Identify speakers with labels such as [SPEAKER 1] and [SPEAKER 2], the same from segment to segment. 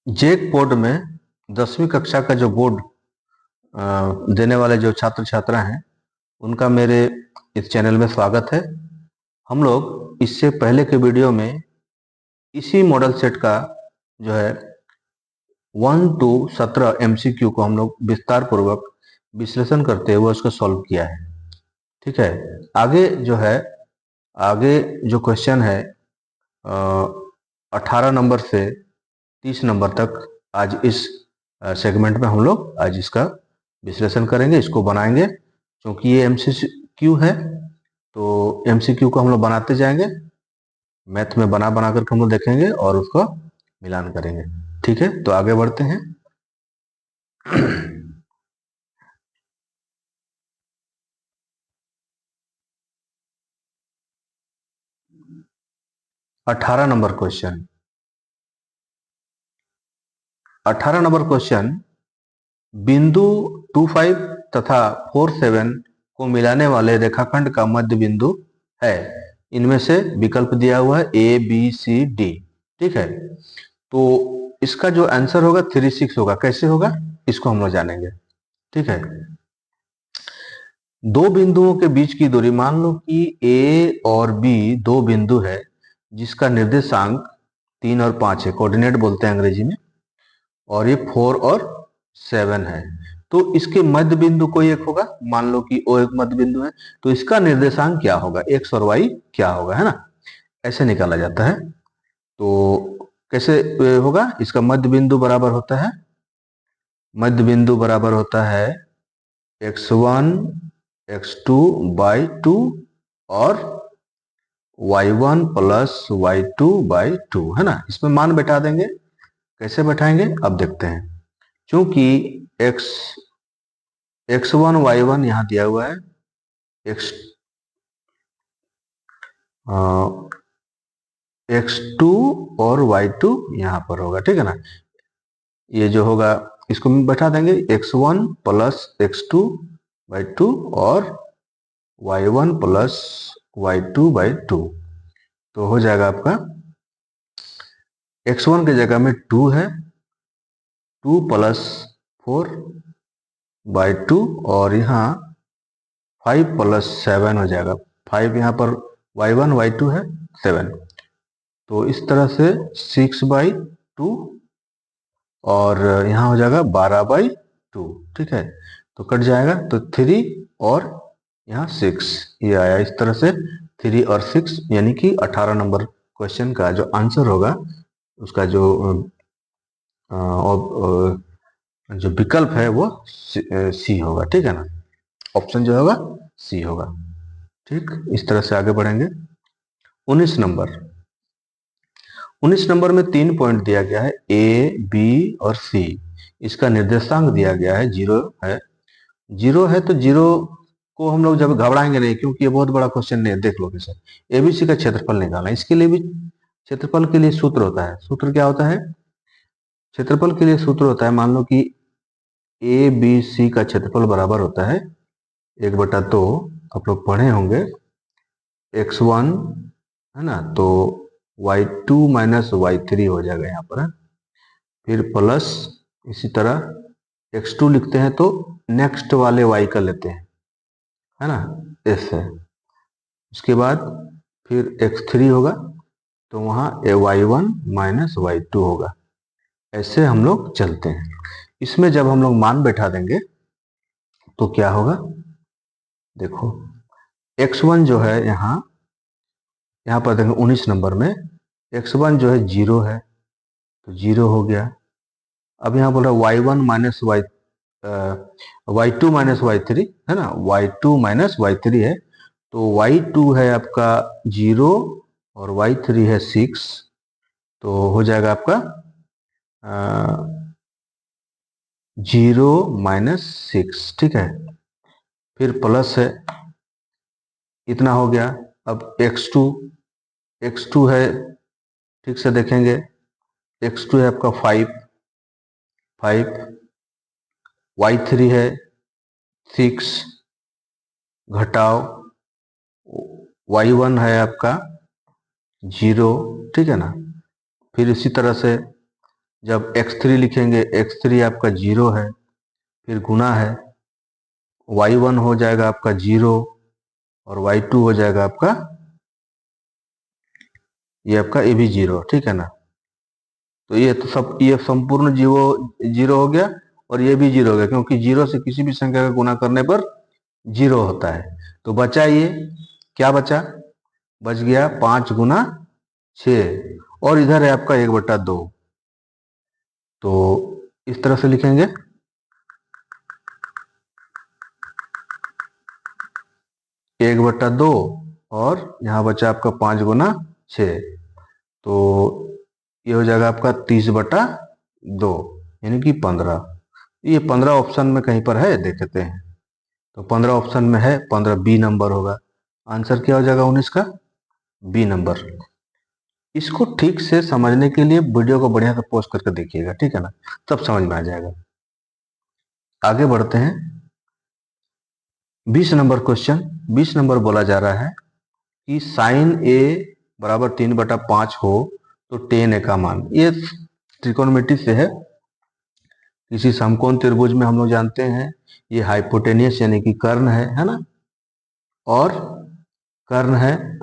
[SPEAKER 1] जेक board में 10वीं कक्षा का जो बोर्ड देने वाले जो छात्र छात्रा हैं उनका मेरे इस चैनल में स्वागत है। हम लोग इससे पहले के वीडियो में इसी मॉडल सेट का जो है 1 to 17 MCQ को हम लोग विस्तार पूर्वक विश्लेषण करते हुए उसको सॉल्व किया है। ठीक है, आगे जो क्वेश्चन है 18 नंबर से 30 नंबर तक आज इस सेगमेंट में हम लोग आज इसका विश्लेषण करेंगे, इसको बनाएंगे। क्योंकि ये MCQ है तो MCQ को हम लोग बनाते जाएंगे, मैथ में बना बना करके हम लोग देखेंगे और उसका मिलान करेंगे। ठीक है, तो आगे बढ़ते हैं। 18 नंबर क्वेश्चन 18 नंबर क्वेश्चन, बिंदु 25 तथा 47 को मिलाने वाले रेखाखंड का मध्य बिंदु है। इनमें से विकल्प दिया हुआ है ABCD। ठीक है, तो इसका जो आंसर होगा 36 होगा। कैसे होगा इसको हम लोग जानेंगे। ठीक है, दो बिंदुओं के बीच की दूरी, मान लो कि A और B दो बिंदु है जिसका निर्देशांक 3 और 5 है, कोऑर्डिनेट बोलते हैं अंग्रेजी में, और ये 4 और 7 है। तो इसके मध्य बिंदु कोई एक होगा, मान लो कि O एक मध्य बिंदु है, तो इसका निर्देशांक क्या होगा, X और Y क्या होगा, है ना। ऐसे निकाला जाता है। तो कैसे होगा, इसका मध्य बिंदु बराबर होता है, मध्य बिंदु बराबर होता है x1 x2 बाई 2 और y1 प्लस y2 बाई 2, है ना। इसमें मान बैठा देंगे। कैसे बैठाएंगे अब देखते हैं। क्योंकि x1 y1 यहाँ दिया हुआ है, x x2 और y2 यहाँ पर होगा। ठीक है ना, ये जो होगा इसको बैठा देंगे, x1 प्लस x2 बाई 2 और y1 प्लस y2 बाई 2। तो हो जाएगा आपका x1 की जगह में 2 है, 2 प्लस 4 बाई 2 और यहाँ 5 प्लस 7 हो जाएगा। 5 यहाँ पर y1 y2 है, 7। तो इस तरह से 6 बाई 2 और यहाँ हो जाएगा 12 बाई 2। ठीक है, तो कट जाएगा, तो 3 और यहाँ 6 ये आया। इस तरह से 3 और 6 यानी कि 18 नंबर क्वेश्चन का जो आंसर होगा उसका जो जो विकल्प है वो सी होगा। ठीक है ना, ऑप्शन जो होगा सी होगा। ठीक, इस तरह से आगे बढ़ेंगे। 19 नंबर 19 नंबर में 3 पॉइंट दिया गया है, A, B और C। इसका निर्देशांक दिया गया है 0 है। 0 है तो 0 को हम लोग जब घबराएंगे नहीं, क्योंकि ये बहुत बड़ा क्वेश्चन नहीं है। देख लो कैसे ABC का क्षेत्रफल निकालना है। इसके लिए भी क्षेत्रफल के लिए सूत्र होता है। सूत्र क्या होता है, क्षेत्रफल के लिए सूत्र होता है, मान लो कि ABC का क्षेत्रफल बराबर होता है 1/2, आप लोग पढ़े होंगे, x1 है ना, तो y2 माइनस y3 हो जाएगा यहाँ पर है। फिर प्लस इसी तरह x2 लिखते हैं तो नेक्स्ट वाले y का लेते हैं, है ना, s है। उसके बाद फिर x3 होगा तो वहाँ y1 माइनस y2 होगा। ऐसे हम लोग चलते हैं। इसमें जब हम लोग मान बैठा देंगे तो क्या होगा, देखो x1 जो है यहाँ पर देंगे 19 नंबर में, x1 जो है 0 है तो 0 हो गया। अब यहाँ बोल रहा है y1 minus y2 minus y3, है ना, y2 माइनस y3 है, तो y2 है आपका 0 और y3 है 6, तो हो जाएगा आपका 0 माइनस 6। ठीक है, फिर प्लस है, इतना हो गया। अब x2 है, ठीक से देखेंगे, x2 है आपका 5, y3 है 6, घटाओ y1 है आपका 0। ठीक है ना, फिर इसी तरह से जब x3 लिखेंगे, x3 आपका 0 है, फिर गुना है, y1 हो जाएगा आपका 0 और y2 हो जाएगा आपका, ये आपका ये भी 0, ठीक है ना। तो ये तो सब, ये संपूर्ण जीरो 0 हो गया और ये भी 0 हो गया, क्योंकि 0 से किसी भी संख्या का गुना करने पर 0 होता है। तो बचा ये, क्या बचा, बच गया 5 गुना 6 और इधर है आपका 1/2। तो इस तरह से लिखेंगे, 1/2 और यहाँ बचा आपका 5 गुना 6, तो ये हो जाएगा आपका 30/2 यानी कि 15। ये 15 ऑप्शन में कहीं पर है, देखते हैं। तो 15 ऑप्शन में है, 15 बी नंबर होगा। आंसर क्या हो जाएगा 19 का, बी नंबर। इसको ठीक से समझने के लिए वीडियो को बढ़िया से पॉज करके देखिएगा, ठीक है ना, तब समझ में आ जाएगा। आगे बढ़ते हैं। 20 नंबर क्वेश्चन। 20 नंबर बोला जा रहा है कि साइन ए बराबर 3/5 हो तो टेन ए का मान। ये त्रिकोणमिति से है, किसी समकोण त्रिभुज में हम लोग जानते हैं ये हाइपोटेनियस यानी कि कर्ण है ना, और कर्ण है,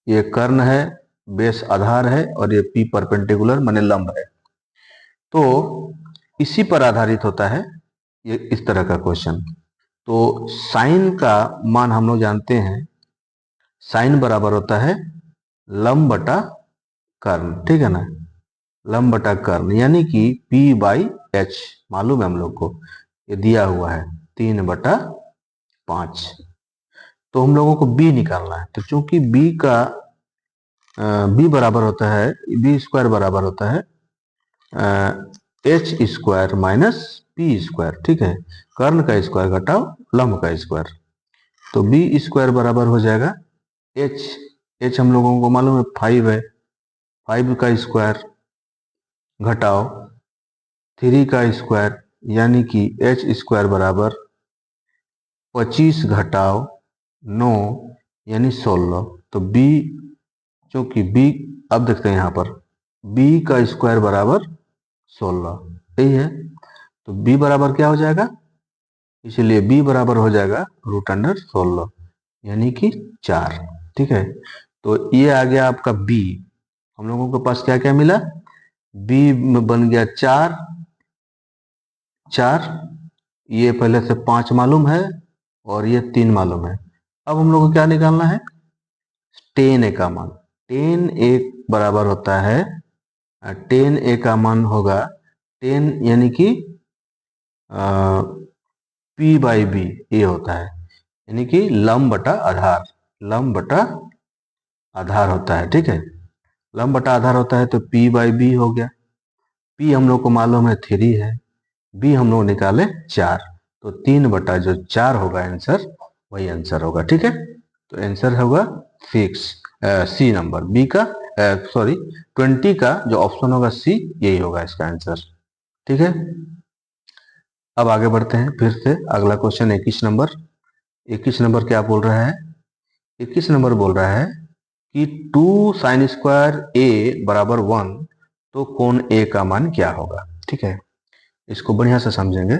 [SPEAKER 1] ये कर्ण है, बेस आधार है, और ये पी परपेंडिकुलर माने लंब है। तो इसी पर आधारित होता है ये इस तरह का क्वेश्चन। तो साइन का मान हम लोग जानते हैं, साइन बराबर होता है लंब बटा कर्ण, ठीक है ना, लंब बटा कर्ण, यानी कि P/H मालूम है हम लोग को, ये दिया हुआ है 3/5। तो हम लोगों को B निकालना है। तो चूंकि B बराबर होता है, B² बराबर होता है H² माइनस P², ठीक है, कर्ण का स्क्वायर घटाओ लंब का स्क्वायर। तो B² बराबर हो जाएगा H हम लोगों को मालूम है 5 है, 5 का स्क्वायर घटाओ 3 का स्क्वायर, यानी कि H² बराबर 25 घटाओ 9 यानी 16। तो B, चूंकि B, अब देखते हैं यहाँ पर B का स्क्वायर बराबर 16, यही है। तो B बराबर क्या हो जाएगा, इसलिए B बराबर हो जाएगा √16 यानी कि 4, ठीक है। तो ये आ गया आपका B। हम लोगों के पास क्या क्या मिला, B में बन गया 4, ये पहले से 5 मालूम है और ये 3 मालूम है। अब हम लोग को क्या निकालना है, टेन ए का मान। टेन ए बराबर होता है, टेन ए का मान होगा 10 यानी कि P/B ये होता है, यानी कि लंब बटा आधार, लंब बटा आधार होता है, ठीक है। लंब बटा आधार होता है तो P/B हो गया। P हम लोग को मालूम है 3 है, B हम लोग निकाले 4, तो 3/4 होगा आंसर, वही आंसर होगा, ठीक है। तो आंसर होगा फिक्स सी नंबर, बी का सॉरी 20 का जो ऑप्शन होगा सी, यही होगा इसका आंसर, ठीक है। अब आगे बढ़ते हैं फिर से, अगला क्वेश्चन 21 नंबर। 21 नंबर क्या बोल रहा है, 21 नंबर बोल रहा है कि 2 sin² A बराबर 1 तो कोण A का मान क्या होगा, ठीक है। इसको बढ़िया से समझेंगे,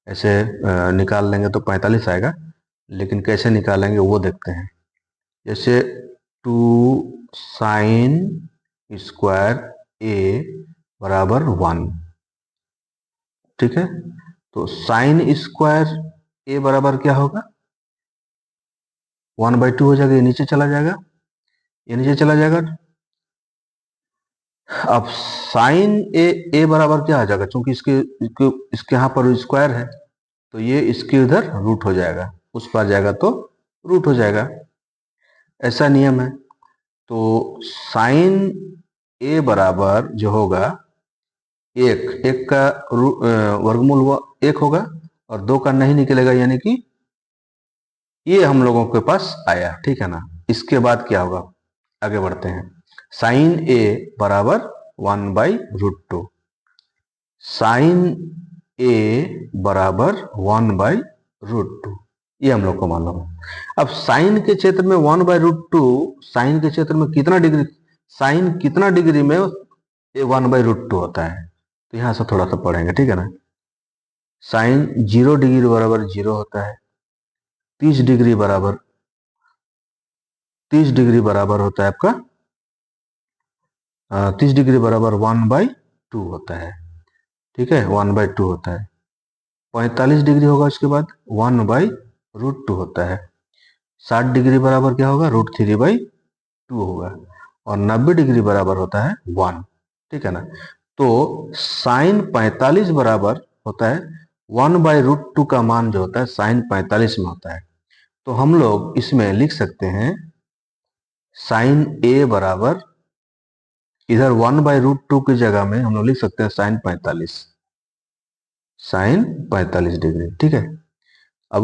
[SPEAKER 1] ऐसे निकाल लेंगे तो 45 आएगा, लेकिन कैसे निकालेंगे वो देखते हैं। जैसे 2 sin² A बराबर 1, ठीक है। तो sin² A बराबर क्या होगा, 1/2 हो जाएगा, ये नीचे चला जाएगा, ये नीचे चला जाएगा। अब साइन ए बराबर क्या आ जाएगा, क्योंकि इसके यहाँ पर स्क्वायर है, तो ये इसके उधर रूट हो जाएगा, उस पर जाएगा तो रूट हो जाएगा, ऐसा नियम है। तो साइन ए बराबर जो होगा एक का वर्गमूल 1 होगा और 2 का नहीं निकलेगा, यानी कि ये हम लोगों के पास आया, ठीक है ना। इसके बाद क्या होगा, आगे बढ़ते हैं। साइन ए बराबर 1/√2, साइन ए बराबर 1/√2, ये हम लोग को मालूम है। अब साइन के क्षेत्र में 1/√2, साइन के क्षेत्र में कितना डिग्री साइन कितना डिग्री में 1/√2 होता है, तो यहां से थोड़ा सा पढ़ेंगे, ठीक है ना। साइन 0 डिग्री बराबर 0 होता है, 30 डिग्री बराबर 30 डिग्री बराबर होता है आपका 30 डिग्री बराबर 1/2 होता है, ठीक है, 1/2 होता है। 45 डिग्री होगा उसके बाद 1/√2 होता है। 60 डिग्री बराबर क्या होगा, √3/2 होगा। और 90 डिग्री बराबर होता है 1, ठीक है ना। तो साइन 45 बराबर होता है 1/√2 का मान जो होता है साइन 45 में होता है। तो हम लोग इसमें लिख सकते हैं साइन ए बराबर, इधर 1/√2 की जगह में हम लोग लिख सकते हैं साइन 45 डिग्री, ठीक है। अब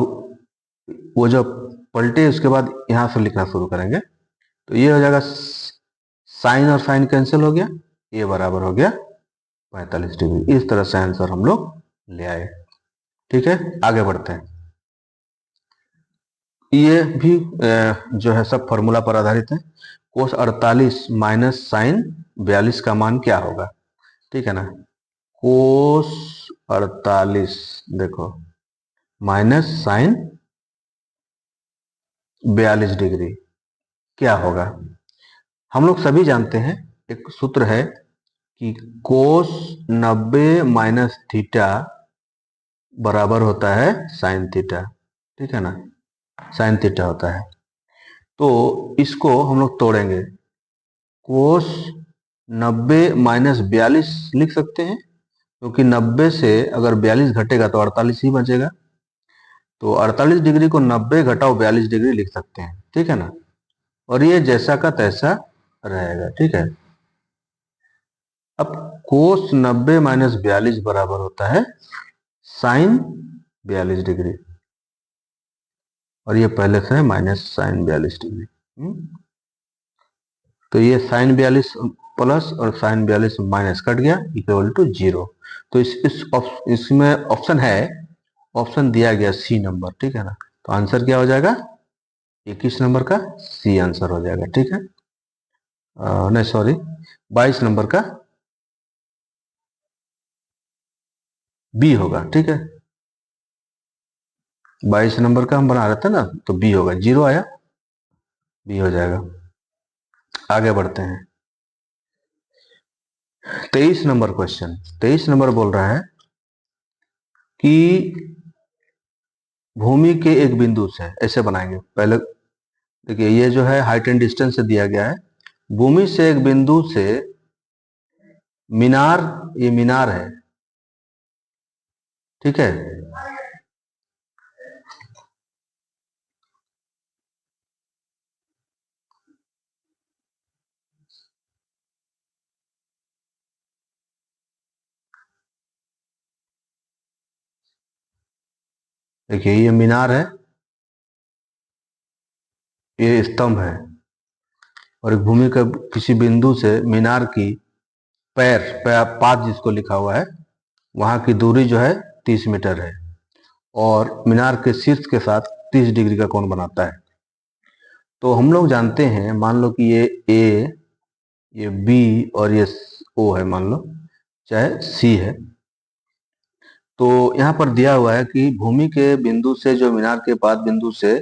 [SPEAKER 1] वो जब पलटे उसके बाद यहां से लिखना शुरू करेंगे, तो ये हो जाएगा साइन और साइन कैंसिल हो गया, ए बराबर हो गया 45 डिग्री। इस तरह से आंसर हम लोग ले आए, ठीक है। आगे बढ़ते हैं। ये भी जो है सब फॉर्मूला पर आधारित है। कोस 48 माइनस साइन 42 का मान क्या होगा, ठीक है ना। कोस 48 देखो माइनस साइन 42 डिग्री क्या होगा। हम लोग सभी जानते हैं, एक सूत्र है कि कोस 90 माइनस थीटा बराबर होता है साइन थीटा, ठीक है ना, साइन थीटा होता है। तो इसको हम लोग तोड़ेंगे, कोस 90 माइनस 42 लिख सकते हैं, क्योंकि 90 से अगर 42 घटेगा तो 48 ही बचेगा। तो 48 डिग्री को 90 घटाओ 42 डिग्री लिख सकते हैं, ठीक है ना। और ये जैसा का तैसा रहेगा, ठीक है। अब कोस 90 माइनस 42 बराबर होता है साइन 42 डिग्री, और ये पहले से है माइनस साइन 42 डिग्री। तो ये साइन 42 प्लस और साइन 42 माइनस कट गया, इक्वल टू 0। तो इसमें ऑप्शन है, ऑप्शन दिया गया सी नंबर, ठीक है ना। तो आंसर क्या हो जाएगा, 21 नंबर का सी आंसर हो जाएगा, ठीक है। नहीं सॉरी, 22 नंबर का बी होगा, ठीक है। 22 नंबर का हम बना रहे थे ना, तो बी होगा, 0 आया, बी हो जाएगा। आगे बढ़ते हैं। 23 नंबर क्वेश्चन, 23 नंबर बोल रहा है कि भूमि के एक बिंदु से, ऐसे बनाएंगे पहले, देखिए ये जो है हाइट एंड डिस्टेंस से दिया गया है। भूमि से एक बिंदु से मीनार, ये मीनार है, ठीक है। देखिए ये मीनार है, ये स्तंभ है, और एक भूमि के किसी बिंदु से मीनार की पाद जिसको लिखा हुआ है, वहां की दूरी जो है 30 मीटर है, और मीनार के शीर्ष के साथ 30 डिग्री का कोण बनाता है। तो हम लोग जानते हैं, मान लो कि ये ए, ये बी और ये ओ है, मान लो चाहे सी है। तो यहाँ पर दिया हुआ है कि भूमि के बिंदु से जो मीनार के पाद बिंदु से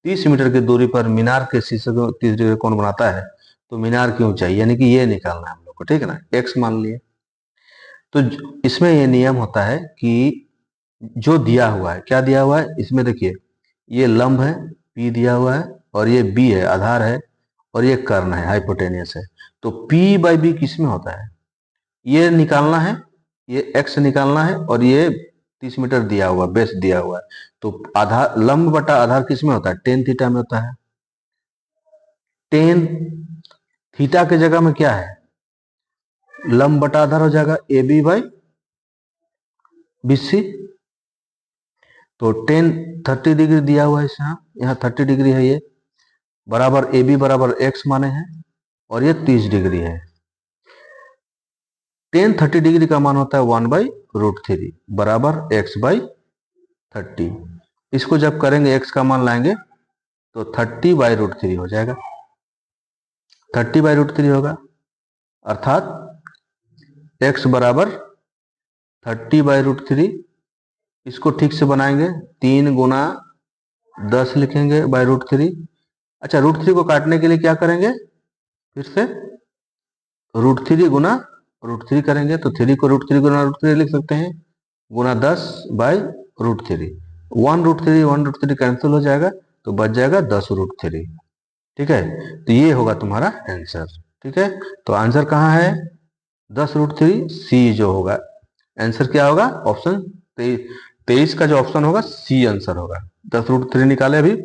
[SPEAKER 1] 30 मीटर की दूरी पर मीनार के शीर्ष को 30 डिग्री कोण बनाता है। तो मीनार की ऊंचाई यानी कि ये निकालना है हम लोग को, ठीक है ना, एक्स मान लिए। तो इसमें ये नियम होता है कि जो दिया हुआ है, क्या दिया हुआ है इसमें, देखिए ये लंब है, पी दिया हुआ है, और ये बी है, आधार है, और ये कर्ण है, हाइपोटेनियस है। तो पी बाई बी किस में होता है, ये निकालना है, ये एक्स निकालना है, और ये 30 मीटर दिया हुआ, बेस दिया हुआ है। तो आधार, लंब बटा आधार किस में होता है, टेन थीटा में होता है। टेन थीटा के जगह में क्या है, लंब बटा आधार हो जाएगा A B by B C. तो टेन 30 डिग्री दिया हुआ है यहाँ 30 डिग्री है, ये बराबर ए बी बराबर एक्स माने हैं, और ये 30 डिग्री है। टेन 30 डिग्री का मान होता है 1/√3 बराबर एक्स बाई 30। इसको जब करेंगे एक्स का मान लाएंगे तो 30/√3 हो जाएगा। 30/√3 होगा, अर्थात x बराबर 30/√3। इसको ठीक से बनाएंगे, 3 गुना 10 लिखेंगे /√3। अच्छा, √3 को काटने के लिए क्या करेंगे, फिर से √3 गुना √3 करेंगे, तो 3 को √3 गुना √3 लिख सकते हैं, गुना 10/√3। 1√3 कैंसिल हो जाएगा, तो बच जाएगा 10√3। ठीक है, तो ये होगा तुम्हारा आंसर। ठीक है, तो आंसर कहाँ है, 10√3, सी जो होगा आंसर। क्या होगा, ऑप्शन 23 का जो ऑप्शन होगा सी आंसर होगा। 10√3 निकाले अभी।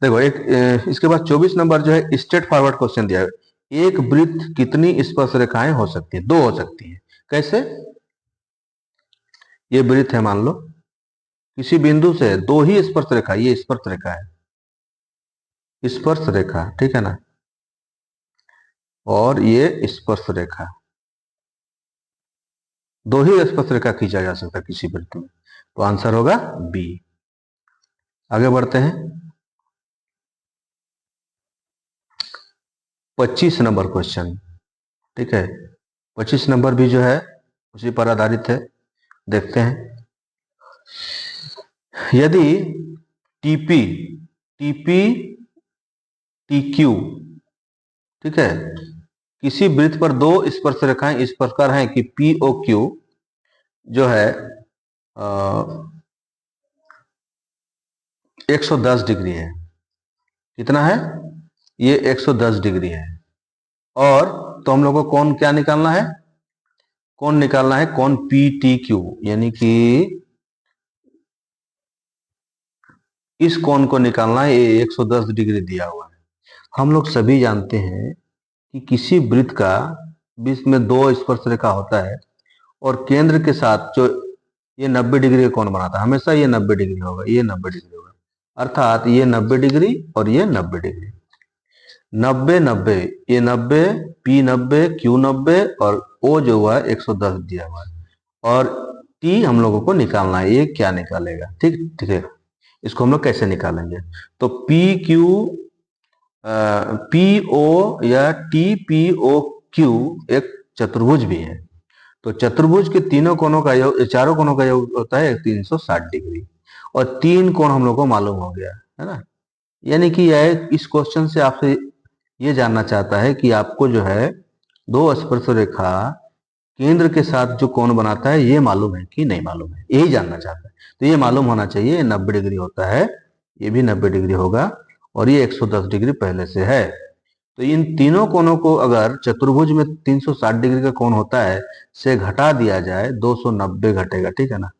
[SPEAKER 1] देखो एक इसके बाद 24 नंबर जो है स्ट्रेट फॉरवर्ड क्वेश्चन दिया है। एक वृत्त कितनी स्पर्श रेखाएं हो सकती है, 2 हो सकती है। कैसे, ये वृत्त है, मान लो किसी बिंदु से 2 ही स्पर्श रेखा, ये स्पर्श रेखा है, स्पर्श रेखा, ठीक है ना, और ये स्पर्श रेखा, 2 ही स्पर्श रेखा खींचा जा सकता है किसी वृत्त में, तो आंसर होगा बी। आगे बढ़ते हैं, 25 नंबर क्वेश्चन। ठीक है, 25 नंबर भी जो है उसी पर आधारित है। देखते हैं, यदि टीपी, टीपी, टीक्यू, ठीक है, किसी वृत्त पर 2 स्पर्श रेखाएं इस प्रकार हैं कि पी ओ क्यू जो है 110 डिग्री है। कितना है, ये 110 डिग्री है। और तो हम लोग को कौन क्या निकालना है, कौन निकालना है, कौन पी टी क्यू, यानी कि इस कोण को निकालना है, ये 110 डिग्री दिया हुआ है। हम लोग सभी जानते हैं कि किसी वृत्त का बीच में 2 स्पर्श रेखा होता है और केंद्र के साथ जो ये 90 डिग्री का कोण बनाता है, हमेशा ये 90 डिग्री होगा, ये 90 डिग्री होगा, अर्थात ये 90 डिग्री और ये 90 डिग्री, 90 90, ये 90, पी 90, क्यू 90 और ओ जो हुआ 110 दिया हुआ है। और टी हम लोगों को निकालना है, ये क्या निकालेगा, ठीक ठीक है, इसको हम लोग कैसे निकालेंगे, तो पी क्यू पी ओ या टी पी ओ क्यू एक चतुर्भुज भी है, तो चतुर्भुज के तीनों कोणों का योग, चारों कोणों का योग होता है 360 डिग्री, और 3 कोण हम लोग को मालूम हो गया है ना। यानी कि यह इस क्वेश्चन से आपसे ये जानना चाहता है कि आपको जो है 2 स्पर्श रेखा केंद्र के साथ जो कोण बनाता है ये मालूम है कि नहीं मालूम है, यही जानना चाहता है। तो ये मालूम होना चाहिए, 90 डिग्री होता है, ये भी 90 डिग्री होगा, और ये 110 डिग्री पहले से है। तो इन तीनों कोणों को अगर चतुर्भुज में 360 डिग्री का कोण होता है से घटा दिया जाए, 290 घटेगा, ठीक है ना,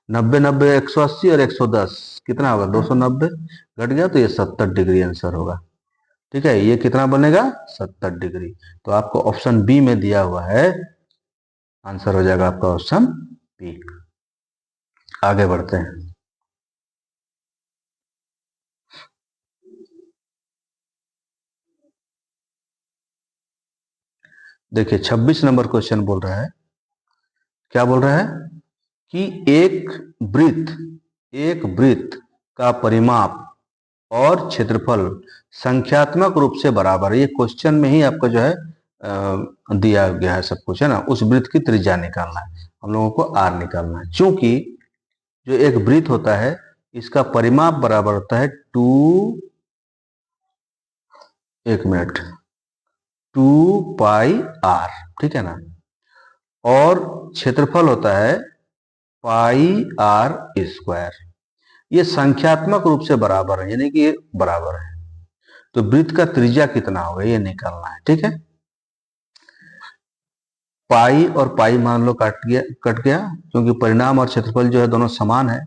[SPEAKER 1] 90 90 180 और 110 कितना होगा, 290 घट गया, तो ये 70 डिग्री आंसर होगा। ठीक है, ये कितना बनेगा, 70 डिग्री। तो आपको ऑप्शन बी में दिया हुआ है, आंसर हो जाएगा आपका ऑप्शन बी। आगे बढ़ते हैं, देखिए 26 नंबर क्वेश्चन बोल रहा है, क्या बोल रहा है कि एक वृत्त का परिमाप और क्षेत्रफल संख्यात्मक रूप से बराबर है। ये क्वेश्चन में ही आपको जो है दिया गया है सब कुछ, है ना। उस वृत्त की त्रिज्या निकालना है, हम लोगों को आर निकालना है। क्योंकि जो एक वृत्त होता है इसका परिमाप बराबर होता है 2 पाई आर, ठीक है ना, और क्षेत्रफल होता है पाई आर स्क्वायर। ये संख्यात्मक रूप से बराबर है, यानी कि ये बराबर है। तो वृत्त का त्रिज्या कितना होगा ये निकालना है, ठीक है। पाई और पाई मान लो कट गया, क्योंकि परिणाम और क्षेत्रफल जो है दोनों समान है,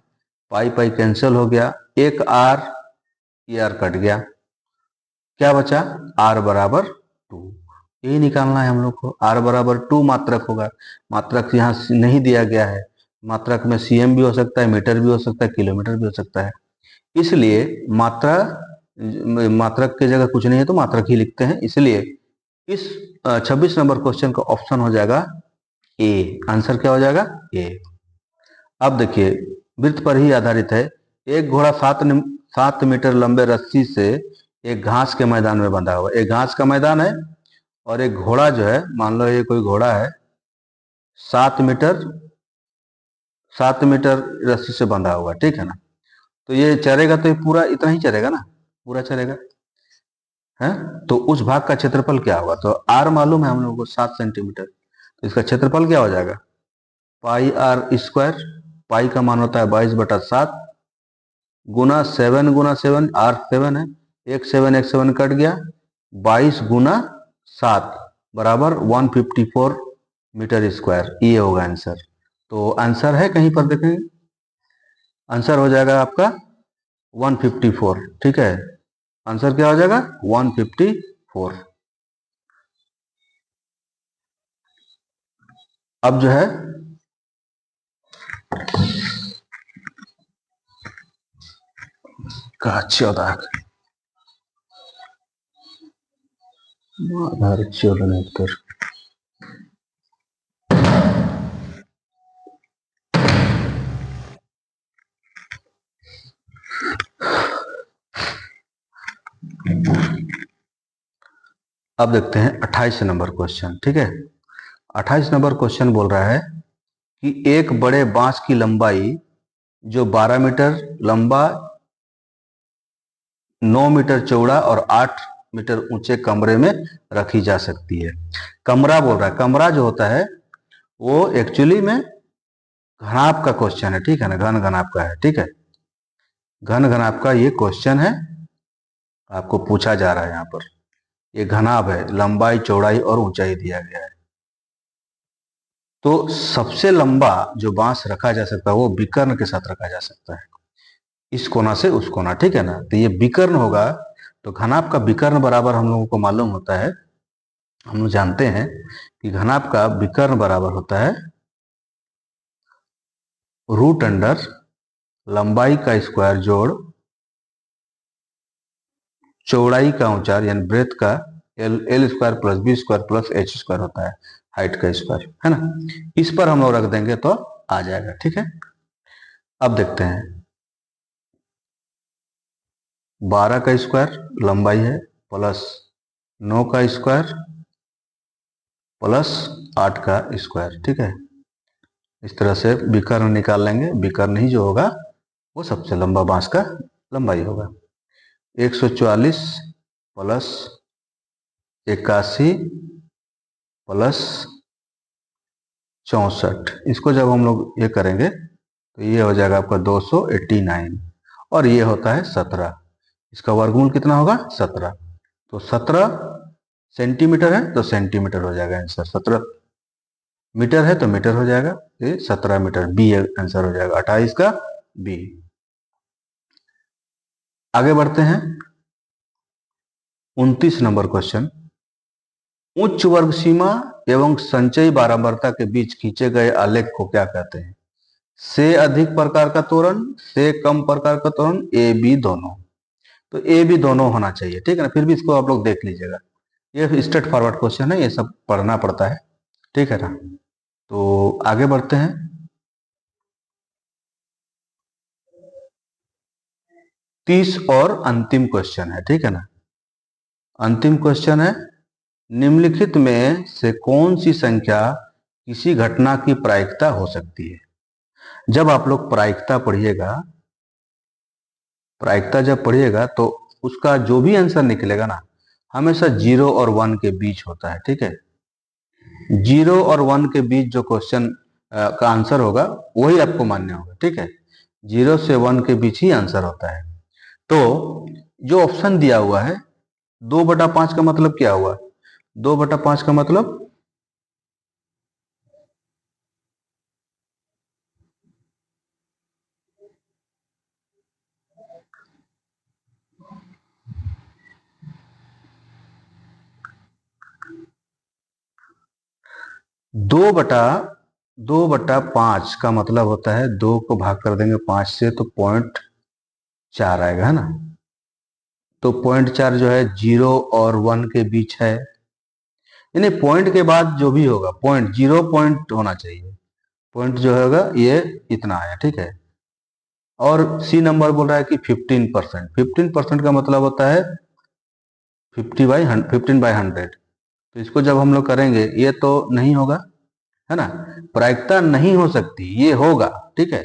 [SPEAKER 1] पाई पाई कैंसिल हो गया, एक आर, ये आर कट गया, क्या बचा, आर बराबर 2। यही निकालना है हम लोग को, आर बराबर 2 मात्रक होगा। मात्रक यहाँ नहीं दिया गया है, मात्रक में सीएम भी हो सकता है, मीटर भी हो सकता है, किलोमीटर भी हो सकता है, इसलिए मात्रक की जगह कुछ नहीं है तो मात्रक ही लिखते हैं। इसलिए इस 26 नंबर क्वेश्चन का ऑप्शन हो जाएगा ए। आंसर क्या हो जाएगा, ए। अब देखिए वृत्त पर ही आधारित है। एक घोड़ा 7 मीटर लंबे रस्सी से एक घास के मैदान में बंधा हुआ, एक घास का मैदान है और एक घोड़ा जो है, मान लो ये कोई घोड़ा है, 7 मीटर 7 मीटर रस्सी से बंधा हुआ, ठीक है ना। तो ये चलेगा तो ये पूरा इतना ही चलेगा ना, पूरा चलेगा है। तो उस भाग का क्षेत्रफल क्या होगा, तो आर मालूम है हम लोगों को 7 सेंटीमीटर, तो इसका क्षेत्रफल क्या हो जाएगा, पाई आर स्क्वायर। पाई का मान होता है 22/7 गुना 7 आर 7 है, एक सेवन कट गया, 22 गुना 7 बराबर 154 मीटर स्क्वायर, ये होगा आंसर। तो आंसर है कहीं पर देखेंगे, आंसर हो जाएगा आपका 154, ठीक है। आंसर क्या हो जाएगा 154। अब जो है का 14 14 अब देखते हैं 28 नंबर क्वेश्चन, ठीक है। 28 नंबर क्वेश्चन बोल रहा है कि एक बड़े बांस की लंबाई जो 12 मीटर लंबा, 9 मीटर चौड़ा और 8 मीटर ऊंचे कमरे में रखी जा सकती है। कमरा बोल रहा है, कमरा जो होता है वो एक्चुअली में घनाप का क्वेश्चन है, ठीक है ना, घन घनाप का है, ठीक है। घन घनाप का ये क्वेश्चन है, आपको पूछा जा रहा है यहाँ पर। ये घनाभ है, लंबाई चौड़ाई और ऊंचाई दिया गया है। तो सबसे लंबा जो बांस रखा जा सकता है वो विकर्ण के साथ रखा जा सकता है, इस कोना से उस कोना, ठीक है ना। तो ये विकर्ण होगा, तो घनाभ का विकर्ण बराबर हम लोगों को मालूम होता है, हम लोग जानते हैं कि घनाभ का विकर्ण बराबर होता है रूट अंडर लंबाई का स्क्वायर जोड़ चौड़ाई का ऊंचाई यानी ब्रेथ का L square plus B square plus H square होता है, हाइट का स्क्वायर, है ना। इस पर हम लोग रख देंगे तो आ जाएगा, ठीक है। अब देखते हैं 12 का स्क्वायर लंबाई है प्लस 9 का स्क्वायर प्लस 8 का स्क्वायर, ठीक है। इस तरह से विकर्ण निकाल लेंगे, विकर्ण ही जो होगा वो सबसे लंबा बांस का लंबाई होगा। 144 प्लस 81 प्लस 64, इसको जब हम लोग ये करेंगे तो ये हो जाएगा आपका 289 और ये होता है 17। इसका वर्गमूल कितना होगा 17, तो 17 सेंटीमीटर है तो सेंटीमीटर हो जाएगा आंसर, 17 मीटर है तो मीटर हो जाएगा, ये 17 मीटर, बी आंसर हो जाएगा 28 का बी। आगे बढ़ते हैं 29 नंबर क्वेश्चन। उच्च वर्ग सीमा एवं संचयी बारंबारता के बीच खींचे गए आलेख को क्या कहते हैं, से अधिक प्रकार का त्वरण, से कम प्रकार का त्वरण, ए बी दोनों। तो ए बी दोनों होना चाहिए, ठीक है ना, फिर भी इसको आप लोग देख लीजिएगा, ये स्ट्रेट फॉरवर्ड क्वेश्चन है, ये सब पढ़ना पड़ता है, ठीक है ना। तो आगे बढ़ते हैं 30 और अंतिम क्वेश्चन है, ठीक है ना। अंतिम क्वेश्चन है निम्नलिखित में से कौन सी संख्या किसी घटना की प्रायिकता हो सकती है। जब आप लोग प्रायिकता पढ़िएगा, प्रायिकता जब पढ़िएगा तो उसका जो भी आंसर निकलेगा ना, हमेशा 0 और 1 के बीच होता है, ठीक है। 0 और 1 के बीच जो क्वेश्चन का आंसर होगा वही आपको मान्य होगा, ठीक है। 0 से 1 के बीच ही आंसर होता है। तो जो ऑप्शन दिया हुआ है 2/5 का मतलब क्या हुआ, 2/5 का मतलब 2/5 का मतलब होता है 2 को भाग कर देंगे 5 से तो 0.4 आएगा, है ना। तो 0.4 जो है 0 और 1 के बीच है, यानी पॉइंट के बाद जो भी होगा पॉइंट, 0 पॉइंट होना चाहिए, पॉइंट जो होगा ये इतना आया, ठीक है। और सी नंबर बोल रहा है कि 15%, 15% का मतलब होता है 15/100। तो इसको जब हम लोग करेंगे ये तो नहीं होगा, है ना, प्रायिकता नहीं हो सकती, ये होगा, ठीक है।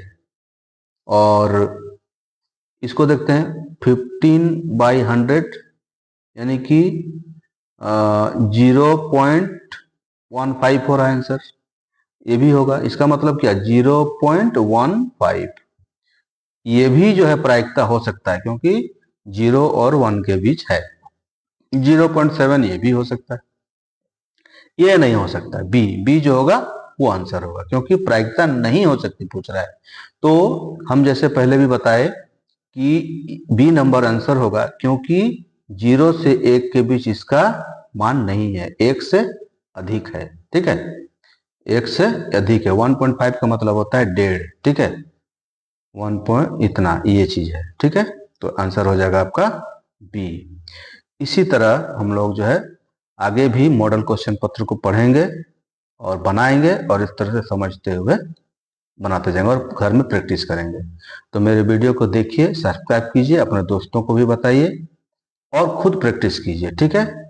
[SPEAKER 1] और इसको देखते हैं 15/100 यानी कि 0.15 हो रहा है आंसर, ये भी होगा। इसका मतलब क्या, 0.15। ये भी जो है प्रायिकता हो सकता है क्योंकि 0 और 1 के बीच है। 0.7 ये भी हो सकता है, ये नहीं हो सकता। बी बी जो होगा वो आंसर होगा क्योंकि प्रायिकता नहीं हो सकती पूछ रहा है। तो हम जैसे पहले भी बताए कि बी नंबर आंसर होगा क्योंकि 0 से 1 के बीच इसका मान नहीं है, 1 से अधिक है, ठीक है, 1 से अधिक है। 1.5 का मतलब होता है 1.5, ठीक है, 1 पॉइंट इतना ये चीज है, ठीक है। तो आंसर हो जाएगा आपका बी। इसी तरह हम लोग जो है आगे भी मॉडल क्वेश्चन पत्र को पढ़ेंगे और बनाएंगे और इस तरह से समझते हुए बनाते जाएंगे और घर में प्रैक्टिस करेंगे। तो मेरे वीडियो को देखिए, सब्सक्राइब कीजिए, अपने दोस्तों को भी बताइए और खुद प्रैक्टिस कीजिए, ठीक है।